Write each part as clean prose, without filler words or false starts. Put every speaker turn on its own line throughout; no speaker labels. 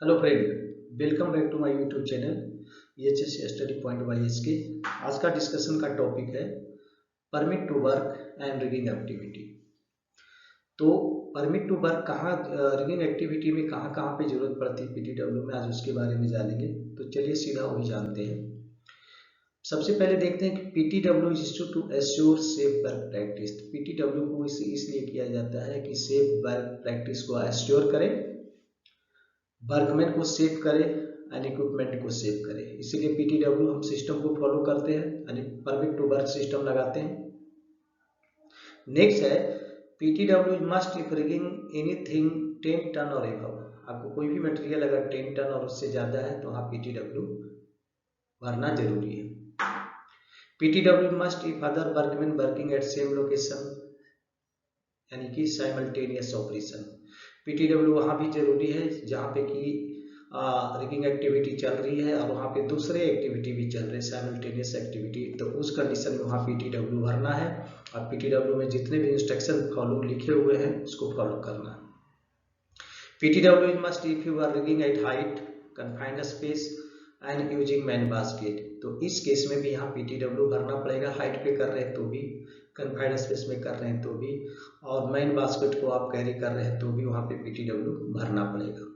Hello friend, welcome back to my YouTube channel EHS study point by SK। आज का discussion का topic है permit to work and rigging activity. तो permit to work कहाँ, rigging activity में कहाँ कहाँ पे जरूरत पड़ती है PTW में, आज उसके बारे में जानेंगे। तो चलिए सीधा वही जानते हैं। सबसे पहले देखते हैं कि PTW is to assure safe work practice. PTW को इसलिए किया जाता है कि सेफ वर्क प्रैक्टिस को एश्योर करें, वर्कमैन को सेव करे एंड इक्विपमेंट को सेव करे। इसीलिए PTW हम सिस्टम को फॉलो करते हैं, यानी परमिट टू वर्क सिस्टम लगाते हैं। नेक्स्ट है PTW must if rigging anything 10 ton और एबव। आपको कोई भी मटेरियल अगर 10 टन और उससे ज्यादा है तो वहाँ PTW भरना जरूरी है। PTW must if other workman working at same location, यानी कि साइमल्टेनियस ऑपरेशन। PTW वहाँ भी जरूरी है जहाँ पे कि रिगिंग एक्टिविटी चल रही है और वहाँ पे दूसरे एक्टिविटी भी चल रहे हैं, साइमल्टेनियस एक्टिविटी। तो उस कंडीशन में वहाँ PTW भरना है और PTW में जितने भी इंस्ट्रक्शन फॉलो लिखे हुए हैं उसको फॉलो करना है। PTW must if you are rigging at height, confined space and using man basket. तो इस केस में भी यहाँ PTW भरना पड़ेगा। हाइट पे कर रहे हैं तो भी, कन्फाइंड स्पेस में कर रहे हैं तो भी, और मैन बास्केट को आप कैरी कर रहे हैं तो भी वहाँ पे PTW भरना पड़ेगा।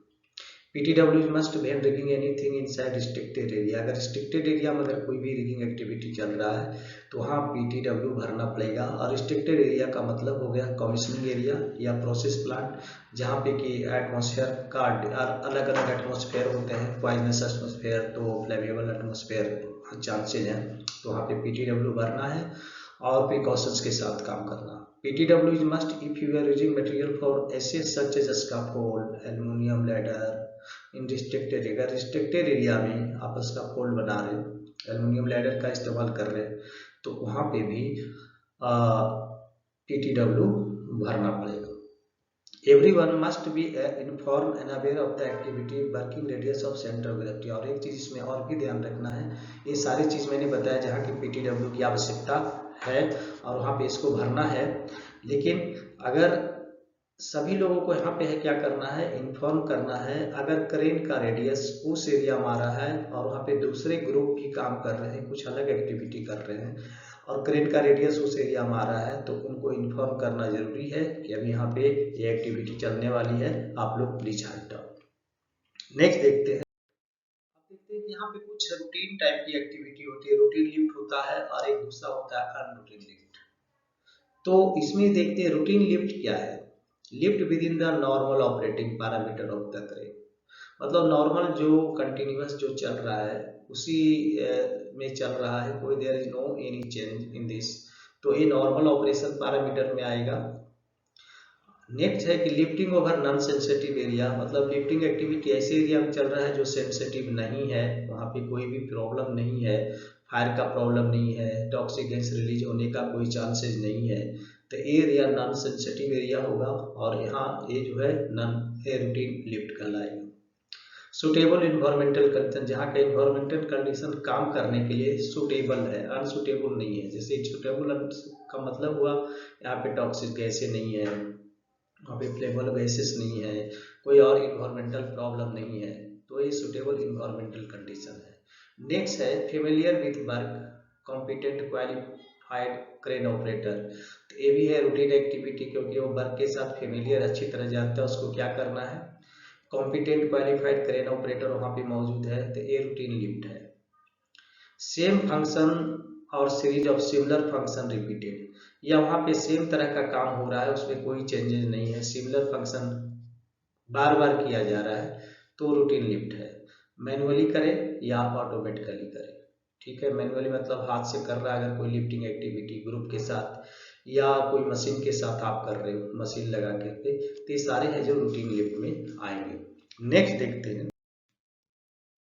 PTW must when rigging anything inside restricted area. अगर रिस्ट्रिक्टेड एरिया में अगर कोई भी रिगिंग एक्टिविटी चल रहा है तो वहाँ PTW भरना पड़ेगा। और रिस्ट्रिक्टेड एरिया का मतलब हो गया कमीशनिंग एरिया या प्रोसेस प्लांट, जहाँ पे कि एटमॉस्फेयर का अलग अलग एटमॉस्फेयर होते हैं। पॉइजनस एटमॉस्फेयर तो फ्लेमेबल एटमॉस्फेयर चांसेज हैं, तो वहाँ पे PTW भरना है और प्रिकॉशंस के साथ काम करना। PTW is must if you are using material for assets such as scaffold, aluminium ladder in restricted area। Restricted area में आप स्कैफोल्ड बना रहे हैं, एल्यूमिनियम लैडर का इस्तेमाल कर रहे हैं, तो वहाँ पे भी PTW भरना पड़ेगा। Everyone must be informed and aware of the activity working radius of center of gravity। और एक चीज इसमें और भी ध्यान रखना है, ये सारी चीज मैंने बताया जहाँ की PTW की आवश्यकता है और वहाँ पे इसको भरना है। लेकिन अगर सभी लोगों को यहाँ पे है क्या करना है, इन्फॉर्म करना है। अगर क्रेन का रेडियस उस एरिया में आ रहा है और वहाँ पे दूसरे ग्रुप भी काम कर रहे हैं, कुछ अलग एक्टिविटी कर रहे हैं और क्रेन का रेडियस उस एरिया में आ रहा है, तो उनको इन्फॉर्म करना जरूरी है कि अभी यहाँ पे ये एक्टिविटी चलने वाली है, आप लोग प्लीज हट जाओ। नेक्स्ट देखते हैं। आप देखते हैं कि यहाँ पे कुछ रूटीन टाइप की एक्टिविटी होती है। रूटीन लिफ्ट होता है और एक दूसरा होता है अनरूटीन लिफ्ट। तो इसमें देखते हैं रूटीन लिफ्ट क्या है। Lift with in the normal operating parameter of the crane. मतलब नॉर्मल जो कंटिन्यूअस जो चल रहा है उसी में चल रहा है, कोई there is no any change in this, तो ये नॉर्मल ऑपरेशन पैरामीटर में आएगा। नेक्स्ट है कि lifting over non sensitive area. मतलब लिफ्टिंग एक्टिविटी ऐसे एरिया में चल रहा है जो सेंसिटिव नहीं है, वहाँ पे कोई भी प्रॉब्लम नहीं है, फायर का प्रॉब्लम नहीं है, टॉक्सिक गैस रिलीज होने का कोई चांसेस नहीं है, तो एरिया नॉन सेंसिटिव एरिया होगा और यहाँ ये जो है नॉन रूटीन लिफ्ट कहलाएगा। सुटेबल इन्वायरमेंटल कंडीशन, जहाँ का इन्वायरमेंटल कंडीशन काम करने के लिए सुटेबल है, अनसुटेबल नहीं है। जैसे सुटेबल का मतलब हुआ यहाँ पे टॉक्सिक गैसें नहीं है, वहाँ पे फ्लेमेबल गैसेस नहीं है, कोई और इन्वायरमेंटल प्रॉब्लम नहीं है, तो ये सुटेबल इन्वायरमेंटल कंडीशन है। नेक्स्ट है familiar with work, competent qualified crane operator. तो ये भी है रूटीन एक्टिविटी, क्योंकि वो वर्क के साथ फेमिलियर अच्छी तरह जानता है उसको क्या करना है। कॉम्पिटेंट क्वालिफाइड क्रेन ऑपरेटर वहाँ पे मौजूद है, तो ये रूटीन लिफ्ट है। सेम फंक्शन और series of similar function repeated, या वहाँ पे सेम तरह का काम हो रहा है, उसमें कोई चेंजेस नहीं है, सिमिलर फंक्शन बार बार किया जा रहा है, तो रूटीन लिफ्ट है। मैनुअली करे या ऑटोमेटिकली करे, ठीक है। मैनुअली मतलब हाथ से कर रहा है अगर कोई लिफ्टिंग एक्टिविटी ग्रुप के साथ, या कोई मशीन के साथ आप कर रहे हो मशीन लगा के, तो ये सारे हैं जो रूटीन लिफ्ट में आएंगे। नेक्स्ट देखते हैं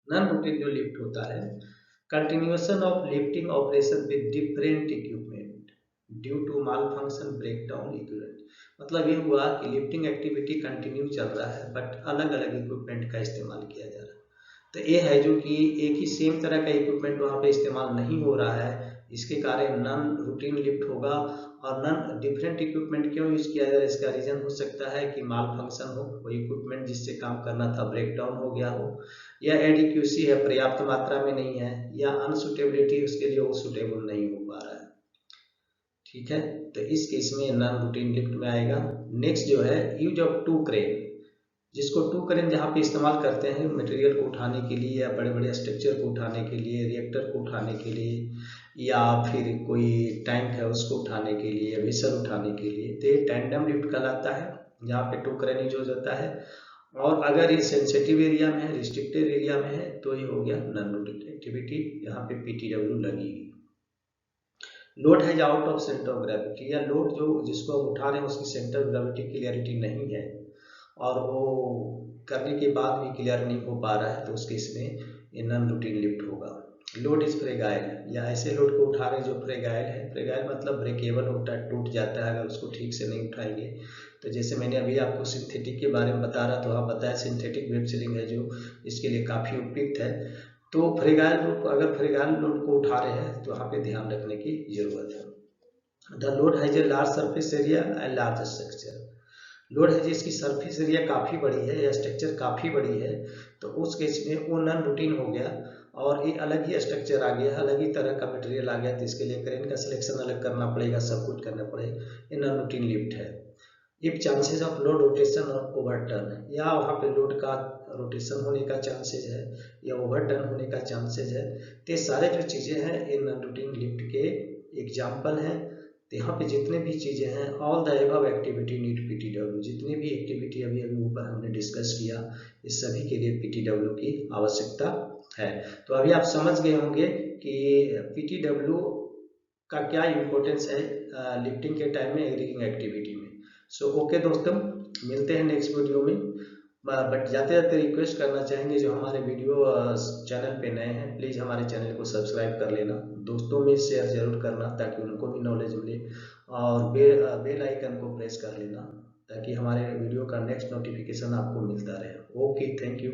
नॉन रूटीन जो लिफ्ट होता है, continuation of lifting operation with different equipment due to malfunction breakdown equipment. मतलब ये हुआ कि लिफ्टिंग एक्टिविटी कंटिन्यू चल रहा है बट अलग अलग इक्विपमेंट का इस्तेमाल किया जा रहा है। तो ये है जो कि एक ही सेम तरह का इक्विपमेंट वहाँ पे इस्तेमाल नहीं हो रहा है, इसके कारण नॉन रूटीन लिफ्ट होगा और नॉन डिफरेंट इक्विपमेंट क्यों यूज किया जा रहा है, इसका रीजन हो सकता है कि माल फंक्शन हो, कोई इक्विपमेंट जिससे काम करना था ब्रेक डाउन हो गया हो, या एडिक्यूसी है पर्याप्त मात्रा में नहीं है, या अनसुटेबिलिटी उसके लिए वो सुटेबल नहीं हो पा रहा है। ठीक है, तो इस केस में नॉन रूटीन लिफ्ट में आएगा। नेक्स्ट जो है यूज ऑफ टू क्रेन, जिसको टू क्रेन जहाँ पे इस्तेमाल करते हैं मटेरियल को उठाने के लिए, या बड़े बड़े स्ट्रक्चर को उठाने के लिए, रिएक्टर को उठाने के लिए, या फिर कोई टैंक है उसको उठाने के लिए, या वेसल उठाने के लिए, तो ये टैंडम लिफ्ट कहलाता है, जहाँ पे टू क्रेन यूज हो जाता है। और अगर ये सेंसिटिव एरिया में है, रिस्ट्रिक्टेड एरिया में है, तो ये हो गया नॉन रूटीन एक्टिविटी, यहाँ पे पीटीडब्ल्यू लगेगी। लोड है out of centre of gravity, या लोड जो जिसको हम उठा रहे हैं उसकी सेंटर ऑफ ग्रेविटी क्लियरिटी नहीं है और वो करने के बाद भी क्लियर नहीं हो पा रहा है, तो उसके इसमें ये नॉन रूटीन लिफ्ट होगा। लोड इज फ्रेगाइल, या ऐसे लोड को उठा रहे जो फ्रेगाइल है, फ्रेगाइल मतलब ब्रेकेबल होता है, टूट जाता है अगर उसको ठीक से नहीं उठाएंगे। तो जैसे मैंने अभी आपको सिंथेटिक के बारे में बता रहा, तो हाँ बताया सिंथेटिक वेब सीलिंग है जो इसके लिए काफ़ी उपयुक्त है। तो फ्रेगाइल लोड को, अगर फ्रेगाइल लोड को उठा रहे हैं तो वहाँ पे ध्यान रखने की जरूरत है। The load has a large surface area and large structure, load है जिसकी सरफेस एरिया काफ़ी बड़ी है या स्ट्रक्चर काफ़ी बड़ी है, तो उस केस में वो नॉन रूटीन हो गया और एक अलग ही स्ट्रक्चर आ गया, अलग ही तरह का मटेरियल आ गया, तो इसके लिए क्रेन का सिलेक्शन अलग करना पड़ेगा, सब कुछ करना पड़ेगा। ये नॉन रूटीन लिफ्ट है। If chances of load rotation और ओवरटर्न, या वहाँ पे लोड का रोटेशन होने का चांसेस है या ओवरटर्न होने का चांसेस है, तो ये सारे जो चीज़ें हैं ये नॉन रूटीन लिफ्ट के एग्जाम्पल हैं। तो यहाँ पे जितने भी चीज़ें हैं, all the above activity need PTW, जितनी भी एक्टिविटी अभी अभी ऊपर हमने डिस्कस किया, इस सभी के लिए पीटीडब्ल्यू की आवश्यकता है। तो अभी आप समझ गए होंगे कि पीटीडब्ल्यू का क्या इम्पोर्टेंस है लिफ्टिंग के टाइम में एग्रीगिंग एक्टिविटी में। सो ओके दोस्तों, मिलते हैं नेक्स्ट वीडियो में। बट जाते जाते रिक्वेस्ट करना चाहेंगे जो हमारे वीडियो चैनल पे नए हैं, प्लीज़ हमारे चैनल को सब्सक्राइब कर लेना, दोस्तों में शेयर जरूर करना ताकि उनको भी नॉलेज मिले, और बेल आइकन को प्रेस कर लेना ताकि हमारे वीडियो का नेक्स्ट नोटिफिकेशन आपको मिलता रहे। Okay, thank you.